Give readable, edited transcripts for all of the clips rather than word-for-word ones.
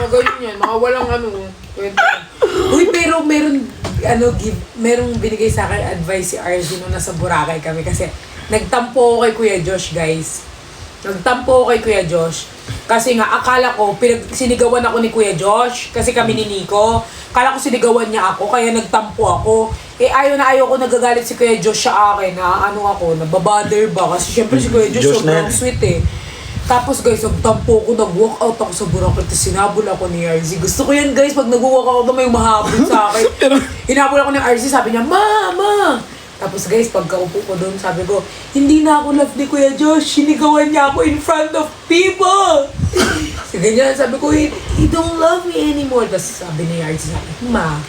ganyan yan. Mga walang kwento. Uy, pero merong binigay sa akin advice si RZ nung nasa Boracay kami kasi nagtampo ako kay Kuya Josh, guys. Nagtampo ako kay Kuya Josh. Kasi nga, akala ko, sinigawan ako ni Kuya Josh. Kasi kami ni Nico. Akala ko sinigawan niya ako, kaya nagtampo ako. Ayaw ko nagagalit si Kuya Josh sa akin. Nababother ba? Kasi syempre si Kuya Josh sobrang sweet eh. Tapos guys, nagtampo ko, nag-walk out ako sa Boracay, tapos sinabol ako ni RZ. Gusto ko yan guys, pag nag-walk out may mahabol sa akin. Hinabol ako ni RZ, sabi niya, Mama! Tapos guys, pagkaupo ko doon, sabi ko, hindi na ako love ni Kuya Josh, sinigawan niya ako in front of people! So ganyan, sabi ko, he don't love me anymore. Tapos sabi ni RZ, Ma,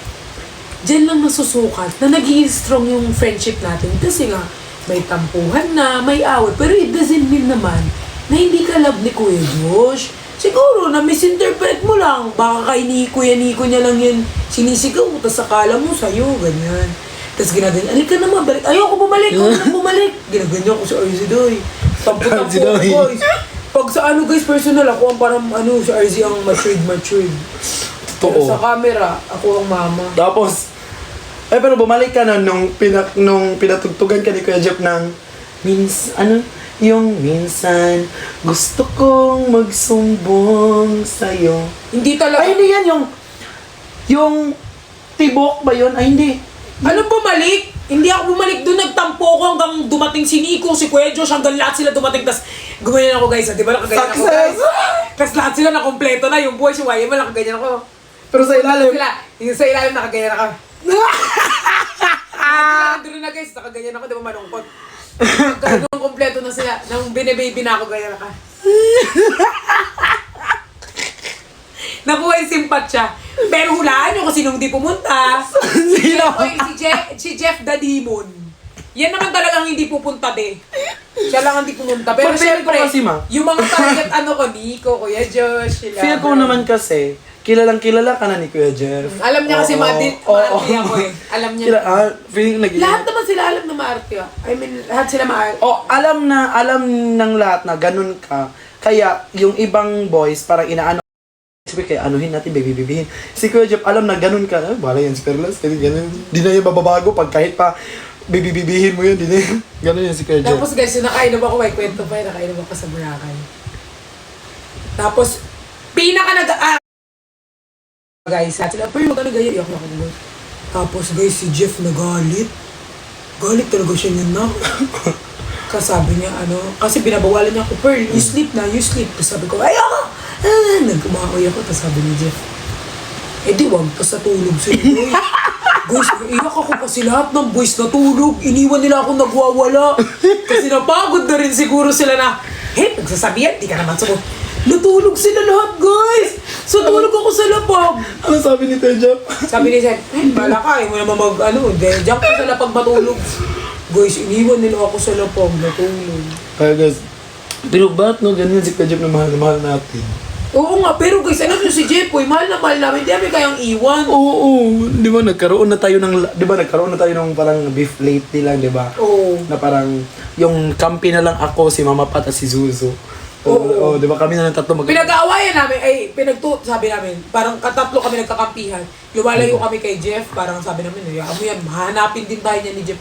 dyan lang nasusukat na naging strong yung friendship natin. Kasi nga, may tampuhan na, may away. Pero it doesn't mean naman na hindi ka love ni Kuya Josh. Siguro na misinterpret mo lang. Baka kay Kuya Nico niya lang yan sinisigaw mo, tapos akala mo sa'yo, ganyan. Tapos ginaganyan, alika naman, balik. Ayoko bumalik, huwag na bumalik. Ginaganyan ko si RZ Doy. Tampo-tampo ko, guys. Pag sa guys, personal, ako ang parang si RZ ang matured. Pero sa camera, ako ang mama. Tapos, pero bumalik ka na nung pinatugtugan ka ni Kuya Jeff ng yung minsan gusto kong magsumbong sa'yo. Hindi talaga. Ay, hindi yan yung tibok ba yun? Ay, hindi. Ano bumalik? Hindi ako bumalik doon. Nagtampo ko hanggang dumating si Nico, si Kuya Josh, hanggang lahat sila dumating. Tapos gumayan ako guys. Di ba nakagayan ako guys? Tapos lahat sila nakompleto na. Yung buhay si YM, nakagayan ako. Pero sa ilalim. Yung sa ilalim nakagayan ako. Doon na guys, nakagayan ako. Di ba malungkot? Nung kompleto na sila, nang bine-baby na ako, ganyan ka. Nakuha yung simpat siya. Pero hulaan nyo kung sinong di pumunta. Sino? Si Jeff the Demon. Yan naman talagang hindi pupunta de. Siya lang ang di pumunta. Pero syempre, yung mga target Nico, Kuya Josh, sila. Feel ko naman kasi, kilalang kilala ka na ni Kuya Jeff. Alam niya kasi maarte ako eh. Alam niya. Lahat naman sila alam na maarte ako. I mean, lahat sila maarte. Alam ng lahat na ganun ka. Kaya, yung ibang boys, parang inaano, kaya anuhin natin, bibibihin. Si Kuya Jeff, alam na ganun ka. Bala yan si Perlas, ganun. Di na yung bababago pag kahit pa bibibihin mo yun, di na yun. Ganun yan si Kuya Jeff. Tapos guys, nakainom ako, may kwento pa yun, nakainom ako sa Boracay. Tapos, guys, sila, pero magkano ganyan, ako nakagulot. Tapos guys, si Jeff nagalit. Galit talaga siya niyan na. Kasi sabi niya, kasi binabawalan niya ako, Pearl, you sleep na, you sleep. Tapos sabi ko, ayoko! Nagkumakoy ako, tapos sabi ni Jeff, di wag pa sa tulog sila. Guys, iyak ako kasi lahat ng boys natulog. Iniwan nila ako nagwawala. Kasi napagod na rin siguro sila na, nagsasabihan, di ka naman sumunod. Natulog sila lahat, guys! So, tulog ako sa lapag. Ano sabi ni Kuya Jeff? Sabi ni Jeff, bala ka, mo naman diyan ka sa lapag matulog. Guys, iniwan nila ako sa lapag, natulog. Kaya guys, pero ba't ganyan si Kuya Jeff na mahal natin? Oo nga, pero guys, alam nyo si Jeff, mahal na mahal namin, di kami kayang iwan. Oo, di ba nagkaroon na tayo ng parang beef lately lang, di ba? Oo. Na parang, yung kampi na lang ako, si Mama Pat at si Zuzu. Oo, di ba kami na ng tatlo Pinag-aawayan namin, sabi namin, parang katatlo kami nagkakampihan. Lumalayo kami kay Jeff, parang sabi namin, mo yan, hanapin din tayo niya ni Jeff.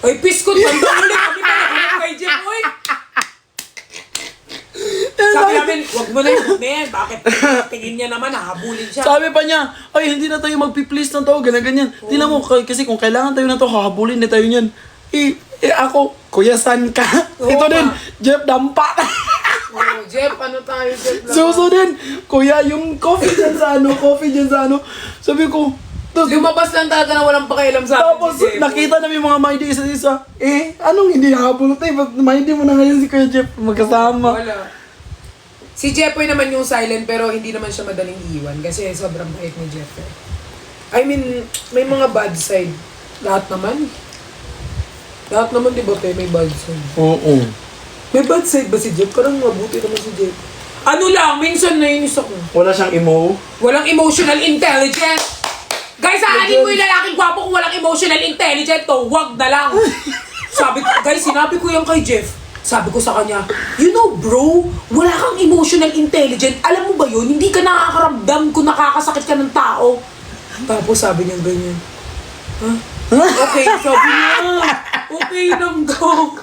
Ay, piskot, mandali kami na kay Jeff, oy! Sabi namin, wag mo na yung men, bakit tingin niya naman, hahabulin siya. Sabi pa niya, ay hindi na tayo magpi-please ng tao, ganyan. Tingnan mo, kasi kung kailangan tayo na to, hahabulin na tayo niyan. Ako, Kuya San ka. Ito din, Jeff Dampa. Jeff, tayo, Jeff? Suso din, Kuya, yung coffee dyan sa ano. Sabi ko, lumabas lang talaga na walang pakialam sa akin. Tapos, nakita namin mga mind isa-isa. Anong hindi habol tayo? Mind mo na ngayon si Kuya Jeff magkasama. Wala. Si Jeffoy naman yung silent pero hindi naman siya madaling iwan kasi sobrang bait ni Jeffoy. I mean, may mga bad side. Lahat naman, di ba tayo may bad side? Oo. May bad side ba si Jeff? Parang mabuti naman si Jeff. Minsan nainis ako. Wala siyang emo? Walang emotional intelligence. Guys, aanin mo yung lalaking gwapo kung walang emotional intelligence to, wag na lang. Sinabi ko yan kay Jeff. Sabi ko sa kanya, bro, wala kang emotional intelligence. Alam mo ba yun? Hindi ka nakakaramdam ka ng tao. Tapos sabi niya ganyan. Ha? Okay, sabi niya. Okay lang daw.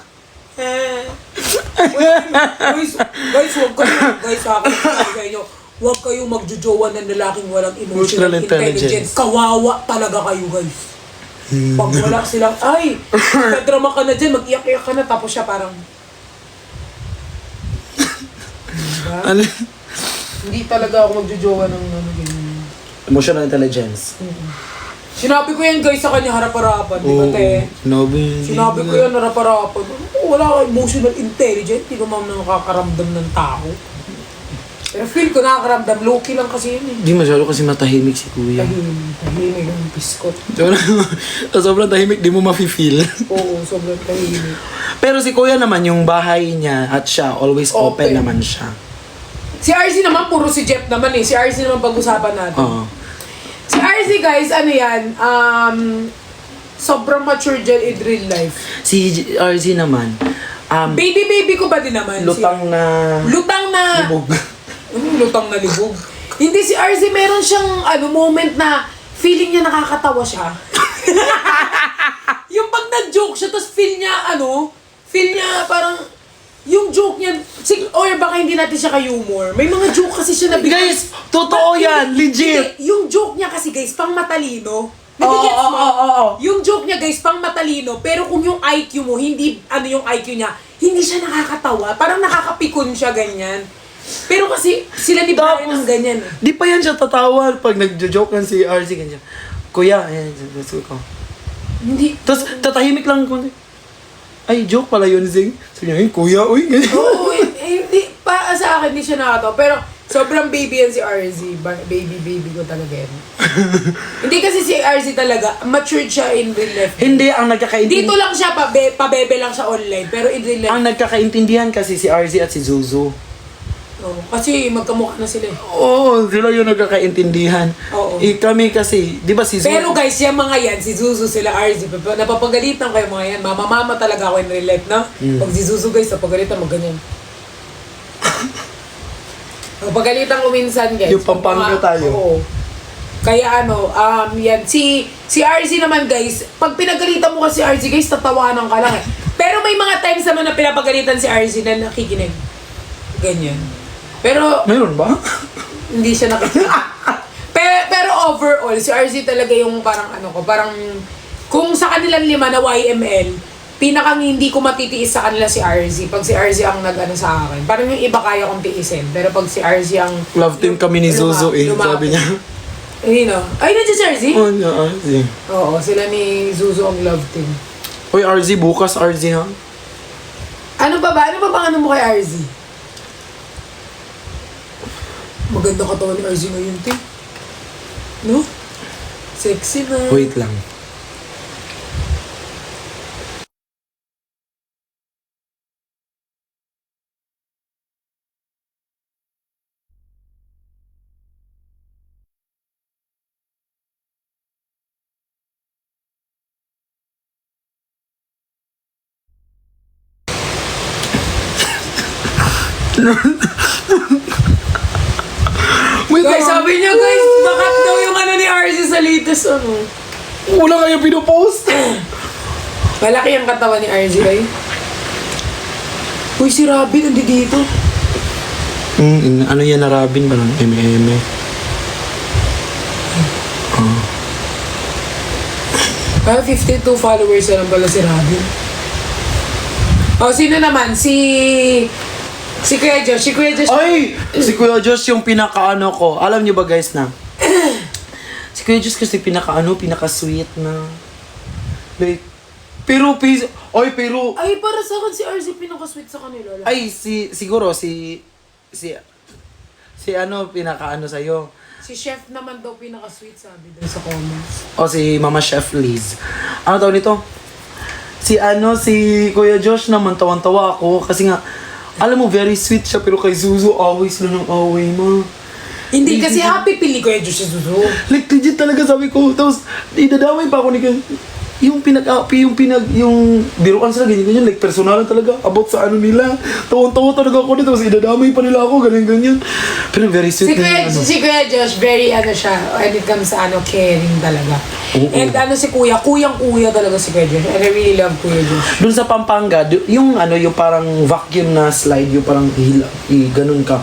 Guys, huwag kayo. Guys, sa akin, sa inyo. Huwag kayong magjojowa ng lalaking walang emotional intelligence. Kawawa talaga kayo, guys. Pag wala silang, ay, kadrama ka na dyan, mag-iyak-iyak ka na, tapos siya parang, diba? Ano? Hindi talaga ako magjojowa ng ganyan. Emotional intelligence. Sinabi ko yan guys sa kanya harap-harapan, di ba te? Sinabi ko yan harap-harapan. Wala ka emotional intelligence, hindi ka ma'am nakakaramdam ng tao. Pero feel ko nakakaramdam, low-key lang kasi yun eh. Di masyado kasi matahimik si kuya. Tahimik yung biskot. Sobrang tahimik, di mo mafe-feel. Oo, sobrang tahimik. Pero si kuya naman, yung bahay niya at siya, always open Open. naman siya. Si RC naman, puro si Jeff naman eh. Si RC naman pag-usapan natin. Oo. Si RC guys, ano yan, sobrang mature dyan in real life. Si RZ naman, Baby ko ba din naman? lutang na... Lutang na... Libog. Lutang na libog. Hindi, si RZ meron siyang moment na feeling niya nakakatawa siya. Yung pag nag-joke siya, tapos feel niya parang, yung joke niya, or baka hindi natin siya ka-humor. May mga joke kasi siya na Guys, totoo yan, legit. Hindi, yung joke niya kasi guys, pang matalino. Oo. Yung joke niya guys, pang matalino, pero kung yung IQ mo, hindi, yung IQ niya, hindi siya nakakatawa. Parang nakakapikon siya, ganyan. Pero kasi, sila ni Brian ang ganyan eh. Di pa yan siya tatawa pag nagjo-joke lang si RZ, ganyan. Kuya, ayan, gusto ko. Hindi. Tapos, tatahimik lang ko. Ay, joke pala yun, Zing. Sabi niya, kuya, uy, ganyan. Oo, hindi, pa sa akin, hindi siya nakakatawa. Pero, sobrang baby yan si RZ. Baby ko talaga yan. Hindi kasi si RZ talaga, matured siya in real life. Hindi, ang nagkakaintindihan... Dito lang siya, pabebe lang siya online. Pero in real life, Ang nagkakaintindihan kasi si RZ at si Zuzu. oh, kasi magkamukha na sila eh. Oo, sila yung nagkakaintindihan. Oo. Kami kasi, di ba si Zuzu... Pero guys, yung mga yan, si Zuzu, sila RZ, napapagalitan kayo mga yan. Mama talaga ako in real life, no? Pag si Zuzu guys, napagalitan mo ganyan. Napagalitan ko minsan guys. Yung pampanga tayo. Oo. Kaya yan. Si RZ naman guys, pag pinagalitan mo kasi si RZ guys, tatawanan ka lang eh. Pero may mga times naman na pinapagalitan si RZ na nakikinig. Ganyan. Pero, Mayroon ba? hindi siya nakikinig. pero overall, si RZ talaga yung parang parang kung sa kanilang lima na YML, pinakang hindi ko matitiis sa kanila si RZ. Pag si RZ ang sa akin. Parang yung iba kaya kong tiisin. Pero pag si RZ ang... Love team kami ni Zuzu sabi niya. Ay, nandiyan si RZ? Oh, yeah, RZ. Oo, sila ni Zuzu ang love team. Hoy, RZ, bukas RZ ha? Ano ba bang mo kay RZ? Maganda katawan ni RZ ngayon, te. No? Sexy na. Wait lang. Wait Guys, lang. sabi niya guys, bakat daw yung ni RZ sa latest Wala kayo pinupost. Malaki ang katawan ni RZ ay. Uy, si Robin, nandito dito. Ano yan na Robin ba ng M&M? Ah, 52 followers na lang pala si Robin. Oh, sino naman? Si Kuya Josh. Si Kuya Josh. Ay! Si Kuya Josh yung pinaka-ano ko. Alam niyo ba guys na? Si Kuya Josh kasi pinaka-sweet na. Like, pero, pero, Ay, para sa akin si RZ pinaka-sweet sa kanila. ay, siguro, si pinaka-ano sa'yo. Si Chef naman daw pinaka-sweet sabi daw sa comments. O si Mama Chef Liz. Ano tawag nito? Si Kuya Josh naman, tawan-tawa ako. Kasi nga, alam mo, very sweet siya, pero kay Zuzu, always lang ng away mo. Hindi, kasi happy pili Kuya Josh si Zuzu. Like, legit talaga sabi ko. Tapos, idadamay pa ako ni Kuya. yung biruan sila, ganyan, like, personalan talaga, about sa ano nila. Tawang-tawa talaga ako dito, tapos idadamay pa nila ako, ganyan. Pero very sweet Si Kuya Josh, very siya, when it comes sa caring talaga. Oo. And si Kuya, kuyang-kuya talaga si Kuya Josh. And I really love Kuya Josh. Doon sa Pampanga, yung parang vacuum na slide, yung parang ganun ka.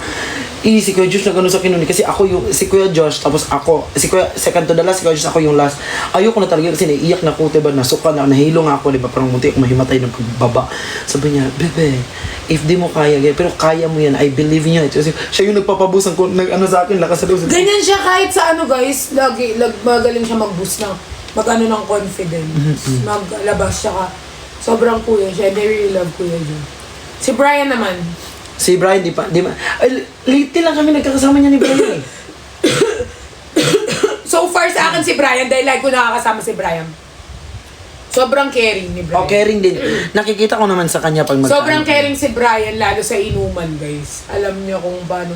Si Kuya Josh na ganun sa kinuni. Kasi si Kuya Josh, tapos ako, si Kuya, second to the last, si Kuya Josh, ako yung last. Ayoko na talaga kasi naiiyak na ako, diba, nasuka na, nahilo nga ako, diba, parang munti ako mahimatay ng pagbaba. Sabi niya, bebe, if di mo kaya, pero kaya mo yan, I believe in you. Kasi siya yung nagpapaboost sa akin, lakas sa loob. Ganyan siya kahit sa guys, magaling siya mag-boost ng, ng confidence. Maglabas siya ka. Sobrang kuya siya, and I really love Kuya Josh. Si Brian naman, Si Brian, lately lang kami nagkakasama niya ni Brian eh. so far sa akin si Brian, dahil like ko nakakasama si Brian. Sobrang caring ni Brian. O, caring din. Nakikita ko naman sa kanya pag Sobrang caring si Brian, lalo sa inuman, guys. Alam niya kung paano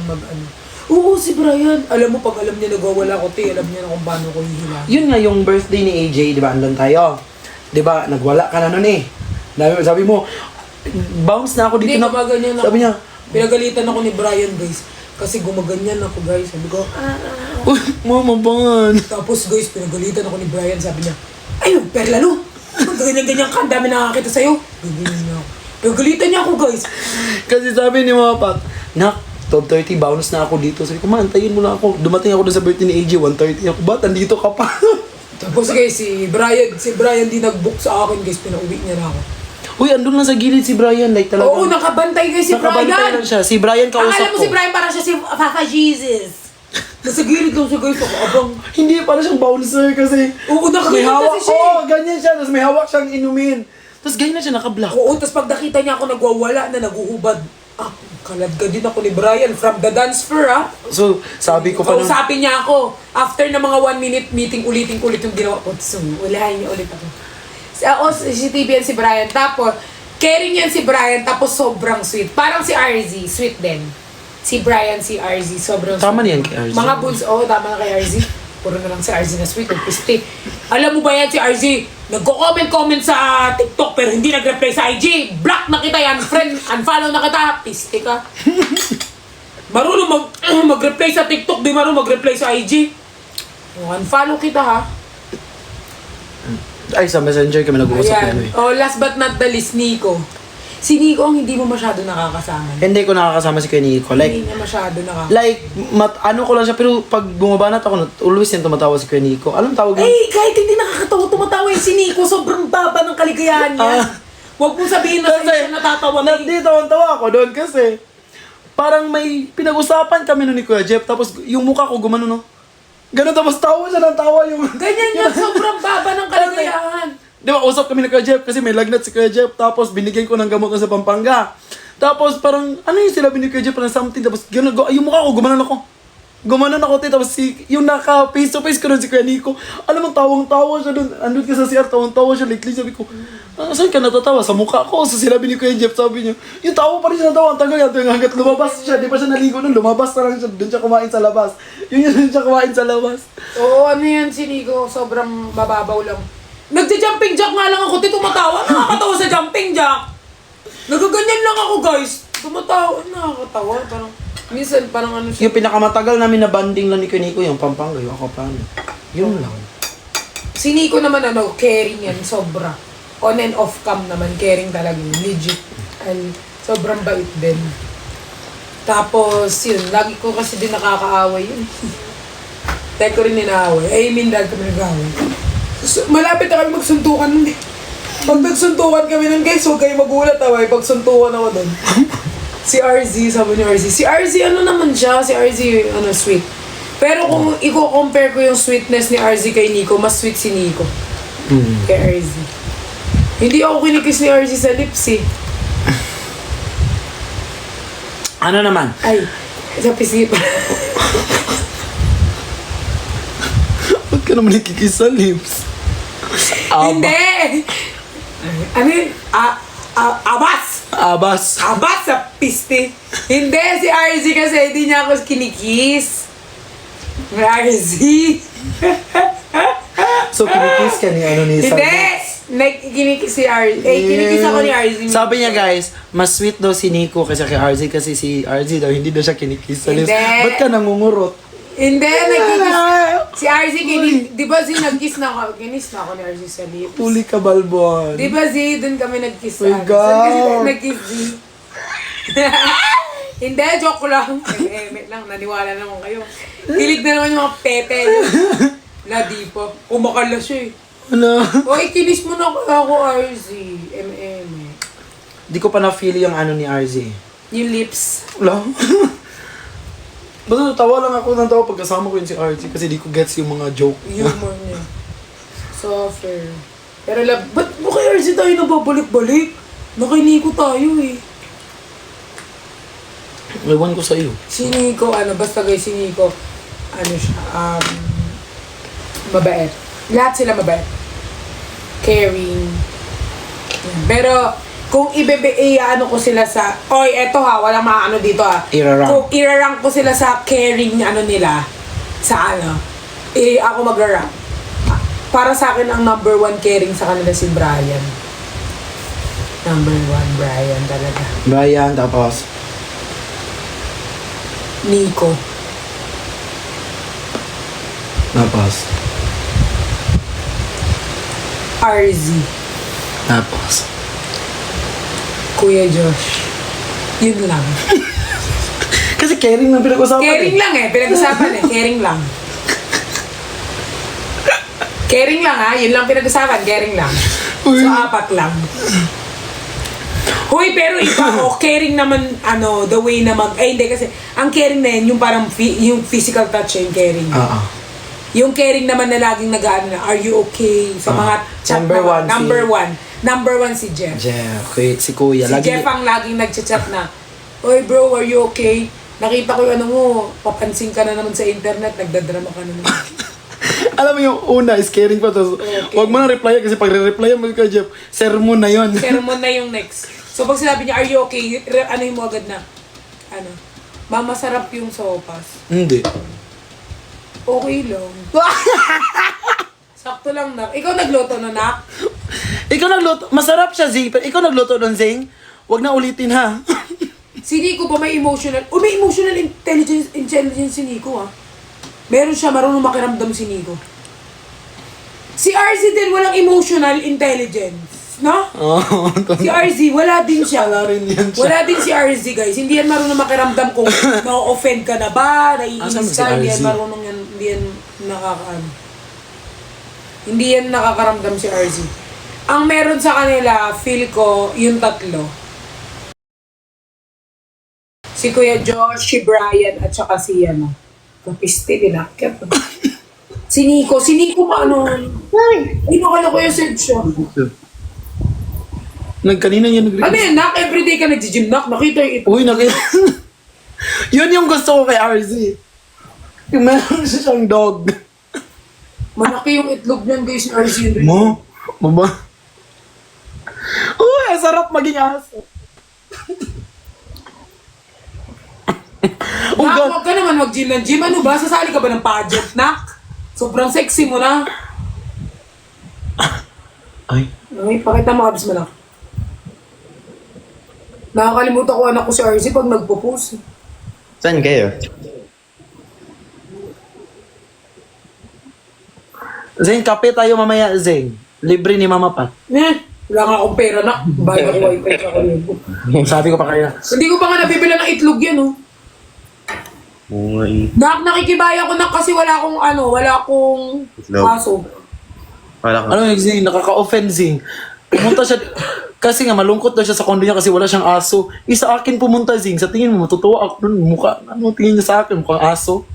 Oo, si Brian. Alam mo, pag alam niya nagwawala ko, alam niya na kung paano ko hihila. Yun nga, yung birthday ni AJ, di ba, andun tayo. Di ba, nagwala ka na nun eh. Sabi mo, bounce na ako dito. Hindi, gumaganyan ako. Sabi niya, pinagalitan ako ni Brian, guys. Kasi gumaganyan ako, guys. Sabi ko, uy, mama ban. Tapos, guys, pinagalitan ako ni Brian. Sabi niya, ayun, perlalo. Ganyan-ganyan ka, ang dami nakakita sa'yo. Ganyan niya ako. Pinagalitan niya ako, guys. Kasi sabi ni Mama Pat, Nak, 12:30, bounce na ako dito. Sabi ko, antayin mo lang ako. Dumating ako doon sa birthday ni AJ, 1:30 ako. Ba't andito ka pa? Tapos, guys, si Brian di nag-book sa akin, guys. Pinauwi niya na ako. Uy, andun lang sa gilid si Brian, like talaga. Oo, nakabantay guys si Nakabantay Brian. lang siya. Si Brian kausap Akala mo ko. si Brian parang siya si Papa Jesus. Nasa gilid lang siya guys, ako abang. Hindi, parang siyang bouncer kasi. Oo, may nakaganyan hawak. kasi siya. Oo, ganyan siya. Tapos may hawak siyang inumin. Tapos ganyan na siya, naka-black. Oo, tapos pag nakita niya ako nagwawala na naguhubad. Kaladka din ako ni Brian from the dance floor, So, sabi ko pa nung... Kausapin niya ako. After na mga 1 minute meeting, ulitin-ulit yung ginawa ko. So, ulahin niya ulit ako. Si TB yan si Brian. Tapos, caring yan si Brian, tapos sobrang sweet. Parang si RZ, sweet din. Si Brian, si RZ, sobrang Tama sweet. niyan kay RZ. Mga buds, tama na kay RZ. Puro na lang si RZ na sweet, piste. Alam mo ba yan si RZ? Nagko-comment sa TikTok pero hindi nag-reply sa IG. Block na kita yan, friend. Unfollow na kita. Piste ka. Marunong mag-reply sa TikTok, di marunong mag-reply sa IG. Unfollow kita ha. Ay, sa messenger kami nag-uusap yan eh. Last but not the least, Nico. Si Nico ang hindi mo masyado nakakasama. Hindi ko nakakasama si Kuya Nico. Hindi niya masyado nakakasama. Like, ano ko lang siya, pero pag bumabanat ako, always yan tumatawa si Kuya Nico. Alam tawag yun? Kahit hindi nakakatawa, tumatawa yung si Nico. Sobrang baba ng kaligayahan niya. Huwag mong sabihin na sa'yo siya natatawa. Hindi, tawa ako doon kasi parang may pinag-usapan kami nun ni Kuya Jeff, tapos yung mukha ko gumano, no? Ganun, tapos tawa siya ng tawa yung... Ganyan niya, sobrang baba ng kaligayahan. Di ba, usap kami ni Kuya Jeff kasi may lagnat si Kuya Jeff, tapos binigyan ko ng gamot na sa Pampanga. Tapos parang, ano yung sinabi ni Kuya Jeff na something, tapos ganun, yung mukha ko, gumanon ako. Tapos yung naka face to face ko doon si Kuya Nico, alam mo, tawang-tawa siya doon. Andun ka sa CR, tawang-tawa siya lately. Sabi ko, saan ka natatawa? Sa mukha ko. So sinabi ni Kuya Jeff, sabi niya, yung tawa pa rin siya natawa. Ang tagal yan, hanggat lumabas siya. Di pa siya naligo nun, lumabas na lang siya. Doon siya kumain sa labas. Yun siya kumain sa labas. Oo, ano yan si Nico, sobrang mababaw lang. Nagja-jumping jack nga lang ako, tumatawa. Nakakatawa sa jumping jack. Nagaganyan lang ako, guys. Tumatawa, nakakatawa. Parang, minsan, parang ano siya. Yung pinakamatagal namin na banding lang ni Kuya Nico, yung Pampanga, yung ako paano. Yun lang. Si Nico naman, caring yan, sobra. On and off cam naman, caring talaga, legit. And sobrang bait din. Tapos, yun, lagi ko kasi din nakakaaway yun. Dahil ko rin inaaway. Dahil kami nag-away. Malapit na kami magsuntukan nun eh. Pag nagsuntukan kami nun, guys, huwag kayo magulat pag suntukan ako dun. Si RZ, sabi ni RZ. Si RZ, ano naman siya? Si RZ, sweet. Pero kung i-compare ko yung sweetness ni RZ kay Nico, mas sweet si Nico. Kay RZ. Hindi ako kinikiss ni RZ sa lips eh. Ano naman? Ay, sa pisngi pa. Huwag ka naman ikikis sa lips. Hindi! Ano yun? Abas! Abas. Abas sa piste. Hindi, si RZ kasi hindi niya ako kinikiss. RZ. So, kinikis ka ni Hindi! Sardex. Kinikis si RZ. Kinikis ako ni RZ. Sabi niya guys, mas sweet daw si Nico kaysa kay RZ kasi si RZ daw hindi daw siya kinikis. Hindi. Ba't ka nangungurot? Hindi, nagkikis. Si RZ, di ba si nagkiss na ako? Kinis na ako ni RZ sa lips. Huli ka, Balbon. Di ba Z, dun kami nagkiss. My Saan God. kasi tayo nagkiss Z? Hindi, joke lang. Lang, naniwala naman kayo. Hilig na naman yung mga pepe. Na di pa. Kumakala siya eh. Ano? O, ikinis mo na ako, RZ. Di ko pa na-feel yung ano ni RZ. Yung lips. Wala. Basta natawa lang ako ng tawa pagkasama ko yun si RZ kasi di ko gets yung mga joke. Humor niya. So fair. Pero ba't mo kay RZ tayo nababalik-balik? Nakiniko tayo eh. Ewan ko sa iyo. Si Nico, basta guys, si Nico, siya, mabait. Lahat sila mabait. Caring. Yan. Pero, kung ko sila sa, oy, eto ha, walang mga dito ha. Irarang. Kung irarang ko sila sa caring nila, sa ako magrarang. Para sa akin, ang number 1 caring sa kanila si Brian. Number 1, Brian talaga. Brian, tapos Nico. Tapos RZ. Tapos Kuya Josh. Yun lang. kasi caring lang pinag-usapan Caring lang pinag-usapan caring lang. Caring lang yun lang pinag-usapan, caring lang. So, 4 lang. Hoy, pero iba caring naman, the way naman, hindi kasi, ang caring na yun, yung parang, yung physical touch yung caring. Yung caring naman na laging na, are you okay? Sa mga chat Number one si Jeff. Si Kuya. Si Jeff ang laging nagchat-chat na, oy bro, are you okay? Nakita ko yung mo, papansin ka na naman sa internet, nagdadrama ka na naman. Alam mo yung una is caring pa to. Huwag mo na reply kasi pag re-replyan mo kay Jeff, sermon na yun. Sermon na yung next. So pag sinabi niya, are you okay? Mo agad na, mama sarap yung sopas. Hindi. Okay lang. Sakto lang na. Ikaw nagluto na, nak? Ikaw nagluto. Masarap siya, Zing. Pero ikaw nagluto doon, Zing. Huwag na ulitin, ha? Si Nico pa may emotional. May emotional intelligence si Nico, ha? Meron siya, marunong makiramdam si Nico. Si RZ din, walang emotional intelligence. No? Oo. Si RZ, wala din siya. Wala rin yan siya. Wala din si RZ, guys. Hindi yan marunong makiramdam kung na-offend ka na ba, naiinis Asan ba si ka, hindi yan RZ? marunong yan, hindi yan Hindi yan nakakaramdam si RZ. Ang meron sa kanila, feel ko, yung 3. Si Kuya Josh, si Brian, at saka si kapiste din akit. Si Nico hindi mo kala Kuya Serge siya. Kanina yan Ano yan, nak? Everyday ka nag-gym, nak? Nakita yung ito. Uy, nakita. Yun yung gusto ko kay RZ. Yung meron siya siyang dog. Malaki yung itlog niyan, guys, ni RZ. Mo? Maba? Uy, sarap maging aso. Oh, Nak, God. huwag ka naman mag-gym ng gym. Ano ba? Sasali ka ba ng pageant, nak? Sobrang sexy mo na. Ay. Ay, pakita mo, abis mo lang. Nakakalimutan ko anak ko si RZ pag nagpo-post. Saan kayo? Zing, kape tayo mamaya, Zing. Libre ni Mama Pat. Wala nga akong pera, nak. Bayad ako wifi sa kuryente. Sabi ko pa kaya. Hindi ko pa nga nabibila ng itlog yan, oh. Oo nga eh. Nakikibaya ko na kasi wala akong Itlog. aso. Wala ka. Ano yung Zing? Nakaka-offend, Zing. Pumunta siya, kasi nga malungkot daw siya sa kondo niya kasi wala siyang aso. Sa akin pumunta, Zing. Sa tingin mo, matutuwa ako dun. Mukha, tingin niya sa akin? Mukhang aso.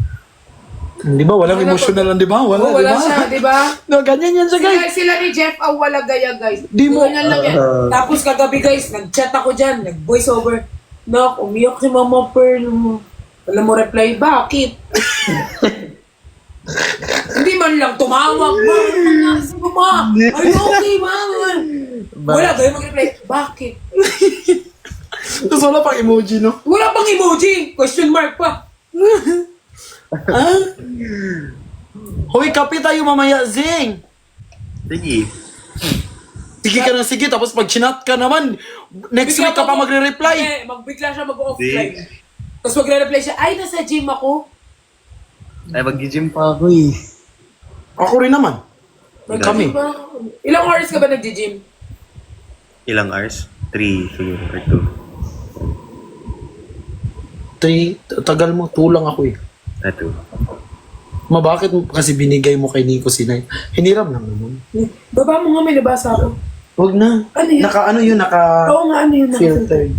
Di ba? Walang emotional lang, di ba? Wala, Wala di ba? siya, di ba? No, ganyan yan siya, guys. Sila ni Jeff ang wala gaya, guys. Di mo- Ganyan lang yan. Tapos kagabi, guys, nag-chat ako dyan, nag-voice over. Nak, umiyak si Mama Pearl mo. Alam mo, reply, bakit? Hindi man lang tumawag. Bakit mo, ma? Are you okay, mama? Wala, gaya mag-reply, bakit? Tapos wala pang emoji, no? Wala pang emoji. Question mark pa. Hoy, kape tayo mamaya, Zing. Sige. Sige ka na sige, tapos pag chinat ka naman, next week ka pa magre-reply. Eh, magbigla siya mag-offline. Tapos magre-reply siya, ay, nasa gym ako. Ay, mag-gym pa ako eh. Ako rin naman. Kami. Nag-gym ba? Ilang hours ka ba nag-gym? Ilang hours? 3 siguro or 2. Tagal mo, tulang ako eh. Ito. Bakit kasi binigay mo kay Nico si Night? Hiniram lang naman. Baba mo nga, may nabasa ako. Huwag na. Ano yun? Naka ano yun, Oo nga, ano yun? filtered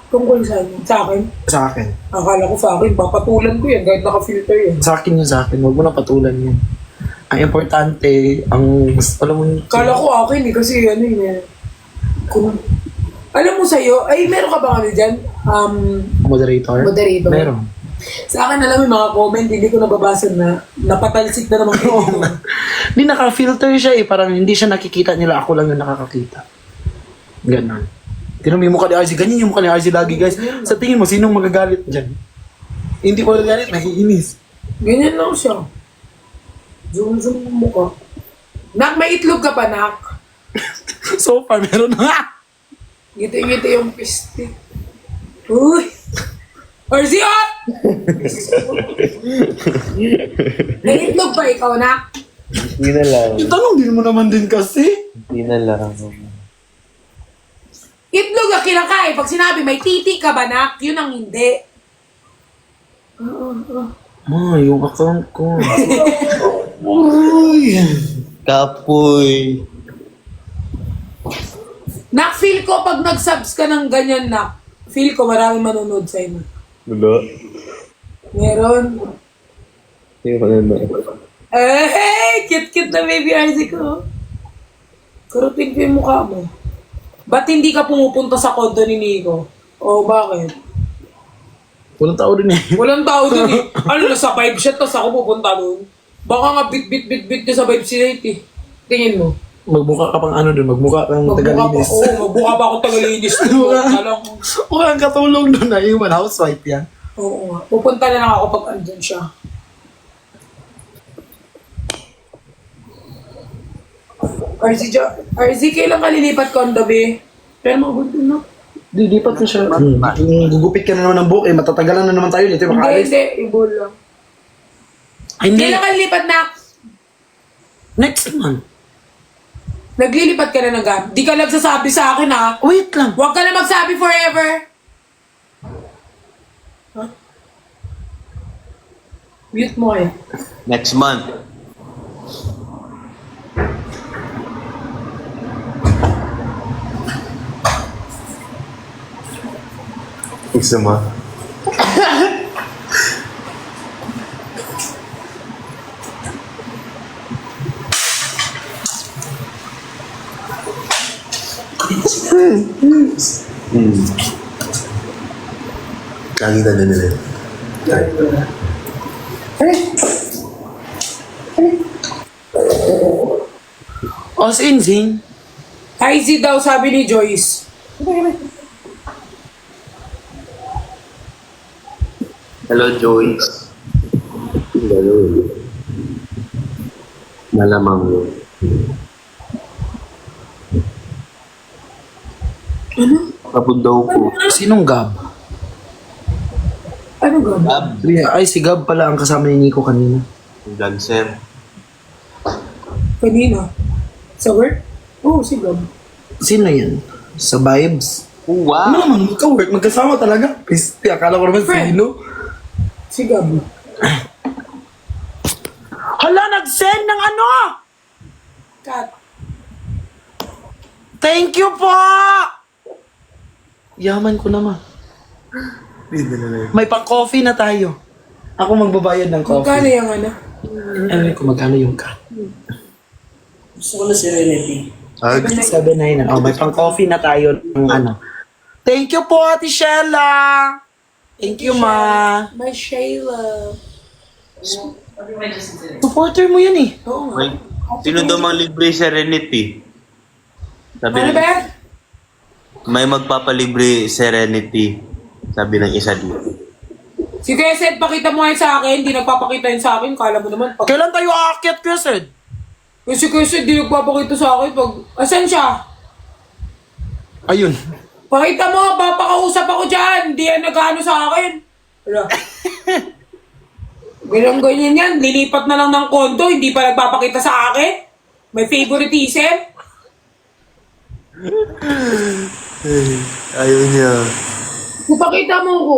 Tungkol sa akin. Sa akin? sa akin. Akala ko sa akin, papatulan ko yan kahit naka-filter yan. Sa akin yun sa akin. Huwag mo na patulan yun. Ang importante, alam mo, Akala ko akin eh, kasi ano yun eh. Alam mo sa'yo, ay meron ka bang ano dyan? moderator? Moderator. Meron. Sa akin alam mo yung mga comment, hindi ko nababasa na napatalsik na naman kayo. Hindi naka-filter siya eh. Parang hindi siya nakikita nila. Ako lang yung nakakakita. Ganon. Tinan mo yung mukha ni RZ. Ganyan yung mukha ni RZ lagi, guys. Sa tingin mo, sinong magagalit dyan? Hindi ko magagalit, nahiinis. Ganyan lang siya. Zoom yung mukha. Nak, may itlog ka pa, Nak? So far, meron na. Ngiti-ngiti yung pistik. Uy! Orzi, oh! May itlog pa ikaw, Nak? Hindi na lang. Yung tanong din mo naman din kasi. Hindi na lang. Itlog ang kinakain. Pag sinabi, may titi ka ba, Nak? Yun ang hindi. Ma, yung account ko. Uy. Kapoy. Nak, feel ko pag nag-subs ka ng ganyan, Nak, feel ko maraming manonood sa'yo. Wala. Meron. Hindi ko na. Eh, hey! Cute-cute na baby RZ ko. Karutin ko yung mukha mo. Ba't hindi ka pumupunta sa kondo ni Nico? O, bakit? Walang tao rin eh. Walang tao dun eh. Ano, nasa vibe shot, tapos ako pupunta dun. Baka nga bit ka sa vibe si Nate eh. Tingin mo. Magmukha ka pang ano dun, magmukha kang tagalinis. Magbuka pa ako tagalinis. Alam ko. Mukha kang katulong dun na human housewife yan. Oo nga. Pupunta na lang ako pag andyan siya. RZ, kailan ka lilipat kondo, be? Pero magulo na. Dilipat na siya. Kung gugupit ka na naman ng buhok, eh, matatagalan na naman tayo. Ito yung makaalis. Hindi. Ibol lang. Ay, hindi. Kailan ka lilipat, Nak? Next month. Naglilipat ka na ng gam. Di ka nagsasabi sa akin, ha? Wait lang. Huwag ka na magsabi forever. Huh? Mute mo kaya. Next month. Gusto mo? Nakita na nila. Os in, Zing. IZ daw, sabi ni Joyce. Hello, Joyce. Hello. Malamang mo. Ano? Kapag daw ko. Sinong Gab? Ano gam? Ay, si Gab pala ang kasama ni Nico kanina. Dancer. Kanina. Sa work? Oo, si Gab. Sino yan? Sa Vibes? Oh, Ano wow. naman, magka-work, magkasama talaga. Piste, akala ko naman Friend. sino. Si Gab. Hala, nag-send ng ano? Kat. Thank you po! Yaman ko naman. May pang-coffee na tayo. Ako magbabayad ng Magkano coffee. yung ano? Ano ko magkano yung cut? Gusto ko na Serenity. 7.9 na. Oh, may pang-coffee na tayo ng ano. Thank you po, Ate Shella! Thank you, Ma. My Shayla. Supporter mo yan eh. Oo nga. May, sino daw mang libre Serenity? Sabi Ano ng, ba? may magpapalibre Serenity. Sabi ng isa dito. Si Kesed, pakita mo yan sa akin. Hindi nagpapakita yun sa akin. Kala mo naman. Pag... Kailan tayo aakyat, Kuya Sed? Kasi di nagpapakita sa akin pag... Asan siya? Ayun. Pakita mo, papakausap ako dyan. Hindi yan nag-ano sa akin. Wala. Ganyan yan. Lilipat na lang ng kondo, hindi pa nagpapakita sa akin. May favoritism. Ayaw niya. Ipakita mo ko.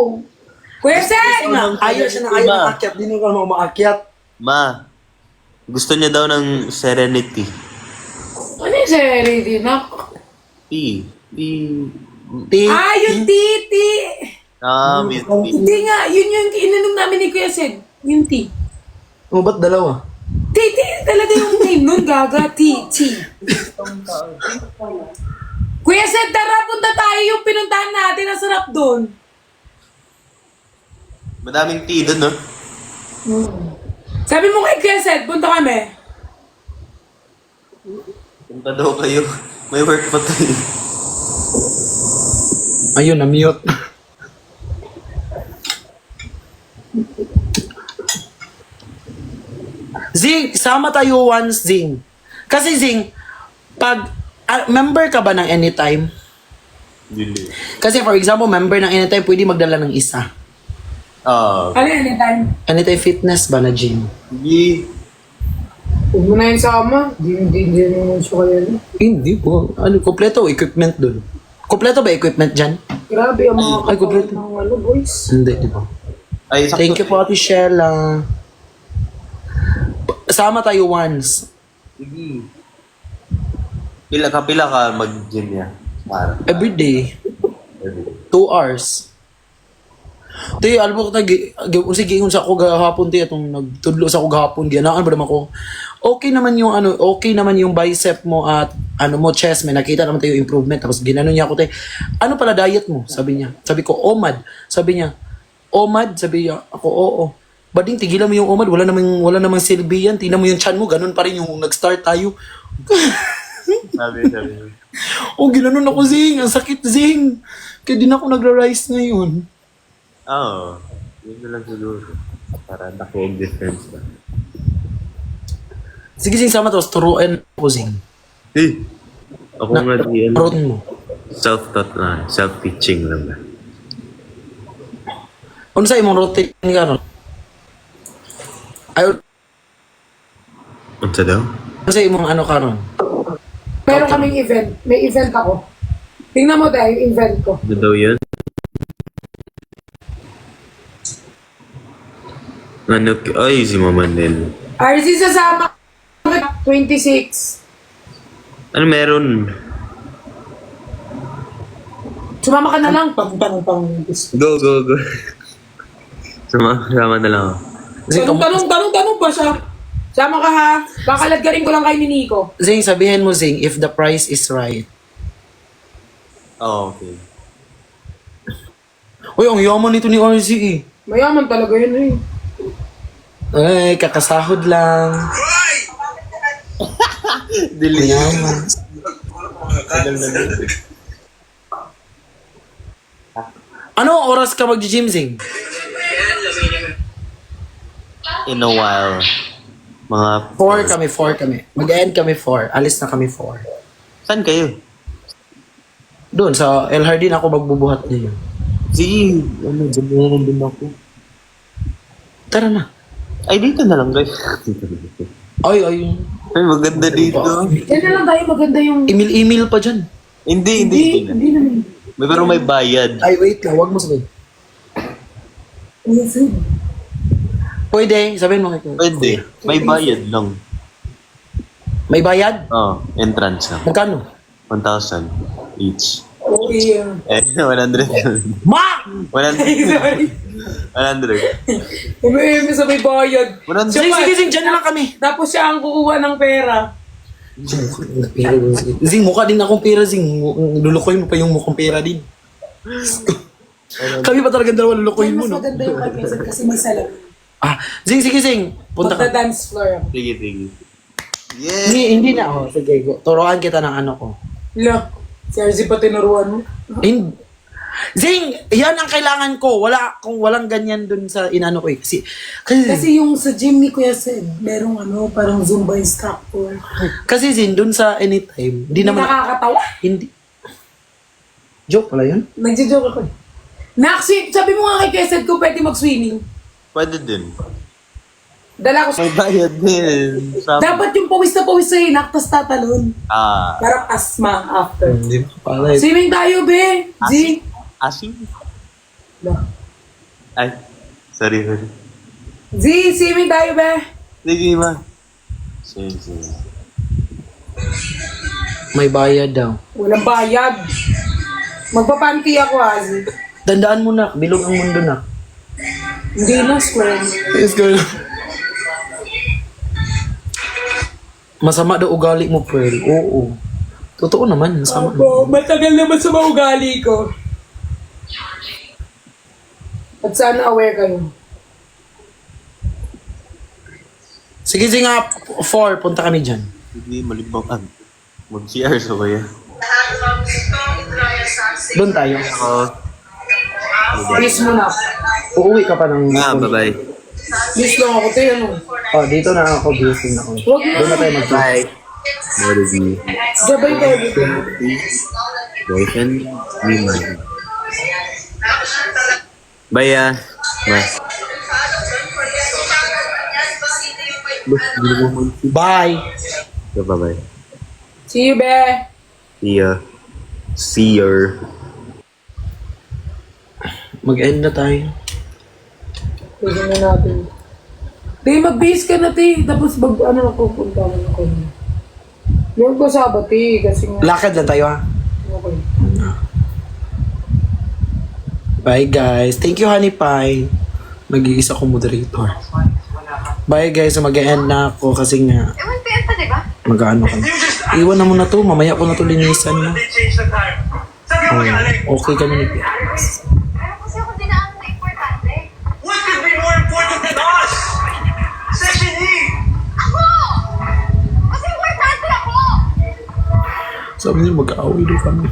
Kuya Sen! Ayaw siya na ayaw maakyat. Di na ka naman maakyat. Ma, gusto niya daw ng Serenity. Ano yung serenity na? Tea. Ah, yung titi! Milk tea. Hindi nga, yun yung ininom namin ni Kuya Sen. Yung tea. Oh, ba't dalawa? Titi talaga yung name nun, gaga. Titi. Kuya Sen, tara, punta tayo yung pinuntahan natin. Ang sarap doon. Madaming tea doon, no? Sabi mo kay Kuya Sen, punta kami. Punta daw kayo. May work pa tayo. Ayun, na-mute. Zing, sama tayo once, Zing. Kasi Zing, pag member ka ba ng Anytime? Dili. Kasi for example, member ng Anytime, pwede magdala ng isa. Ano yun, anytime? Anytime Fitness ba na gym? Hindi. Huwag mo na yun sama. Hindi naman siya kaya. Hindi po. Ano, kompleto equipment dun. Kompleto ba equipment dyan? Grabe ang mga Ay, kompleto. ng ano, boys. Hindi, di ba? Ay, sakto. Thank you po, Ate Shella. Sama tayo once. Sige. Pila ka mag-gym niya. Para. Every day. 2 hours. Te, alam mo ko sige kung sa ako gahapon te atong nagtudlo sa ako gahapon ginaan ba naman ko. Okay naman yung bicep mo at ano mo chest, may nakita naman tayo improvement. Tapos ginano niya ako te. Ano pala diet mo? Sabi niya. Sabi ko OMAD. Sabi niya, OMAD? Sabi niya, ako oo. Bading tigilan mo yung OMAD, wala namang silbi yan. Tingnan mo yung chan mo, ganun pa rin yung nag-start tayo. Sabi. Oh, ginanon ako Zing, ang sakit Zing. Kaya din ako nagra-rise ngayon. Oo. Yun na lang siguro. Para naka-defense ba. Sige Zing, sama tapos turuan ako Zing. Eh! Ako nga di ano. Turuan mo. Self-taught lang. Self-teaching lang ba. Ano sa imong routine ka ron? Ay, Ano daw? ano sa imong ano ka ron? Meron kaming event. May event ako. Tingnan mo dahil yung event ko. Ano daw yun? Ano? Ay, si Mama Nel. RC sasama 26. Ano meron? Sumama ka na lang. Pang. Go. Sama na lang ako. Zing, Tanong pa siya. Sama ka ha. Kakalaggarin ko lang kay ni Nico. Zing, sabihin mo Zing, if the price is right. Oh, okay. Uy, ang yaman nito ni RC eh. Mayaman talaga yun eh. Ay, kakasahod lang. Dili. Yaman. Ano oras ka mag-gym, Zing? In a while. Mga 4 kami. Mag-end kami 4. Alis na kami 4. Saan kayo? Doon, sa LHD na ako magbubuhat ngayon. Sige, ano, dyan din ako. Tara na. Ay, dito na lang guys. Ay. Ay, maganda dito. Yan na lang tayo maganda yung... Email pa dyan. Hindi. Hindi naman. Pero may bayad. Ay, wait lang. Huwag mo sabihin. Pwede. Sabihin mo kay Pwede. May bayad lang. May bayad? Oh, entrance lang. Magkano? 1,000 each. Okay. 100. Ma! 100. Sorry. 100. Umiinom sa may bayad. 100. Sige, dyan na lang kami. Tapos siya ang kukuha ng pera. Zing, mukha din akong pera, Zing. Lulukoy mo pa yung mukhang pera din. Kami pa talaga dalawa lulukoy mo, Mas no? maganda yung kay kasi may salam. Zing, sige, Zing. Punta ka. Magda-dance floor ako. Sige. Yeah. Hindi na ako. Sige, turuan kita ng ano ko. La, si RZ pa tinuruan mo. Zing, yan ang kailangan ko. Kung walang ganyan dun sa inano ko eh. Kasi yung sa gym ni Kuya Sed, merong parang Zumba instructor. Kasi Zin, dun sa anytime, hindi Hindi naman, nakakatawa. hindi. Joke pala yun? Nagjo-joke ako. Sabi mo nga kay Kuya Sed ko pwede mag-swimming. Pwede din. Dala ko May bayad din. Dapat yung pawis na pawis sa hinak, tas tatalon. Parang asma after. Hindi ko pala eh. Swimming tayo, be! G! Asin? Ay, sorry. Z, swimming tayo, be! Sige, ma. Sige. May bayad daw. Walang bayad. Magpapanti ako, Z. Dandaan mo na, bilog ang mundo na. Hindi na, square. Let's go. Masama daw ugali mo, Pearl. Oo. Totoo naman, masama. Matagal naman sa mga ugali ko. At sana aware kayo. Sige, nga, 4, punta kami dyan. Hindi, malibang mag-CR sa kaya. Doon tayo. Ako. Please mo na. Uuwi ka pa ng... Bye-bye. Please lang ako, tayo Oh, dito na ako, busy na ako. Huwag na. Doon na tayo mag-talk. Bye. Baby. Gabay tayo dito. Boyfriend, woman. Bye, Bye. Bye! Bye-bye. See you, be! See ya. Mag-end na tayo. Pwede na natin. Te, mag-base ka na, te. Tapos pupunta mo na kayo. Yung ko Sabat, te. Kasi nga. Lakad lang tayo, ha? Okay. Bye, guys. Thank you, Honey Pie. Mag-iisa ko moderator. Bye, guys. Mag-end na ako kasi nga... Ewan pa yan pa, diba? Mag-ano ka. Iwan na muna to. Mamaya ko na to linisan na. Okay ka na ni Pia. Pero kasi ako dinaan na importante. What could be more important than us? Section E! Ako! Kasi importante ako! Sabi niya, mag-aaway doon kami.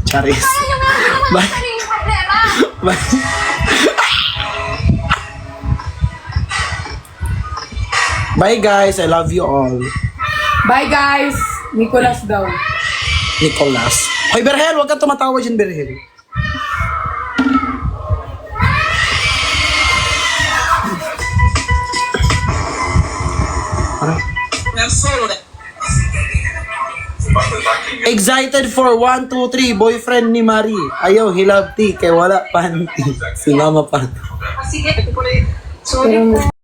Charis. Kaya nyo nga naman Bye. ang sariling problema! Bye. Bye, guys. I love you all. Bye, guys! Nicolas daw. Nicolas. Hoy, Berhel, huwag kang tumatawa dyan, Berhel. Ano? Excited for 1, 2, 3, boyfriend ni Marie. Ayaw, hilabti, kay wala panty. Si Mama Pato. Sige. Pero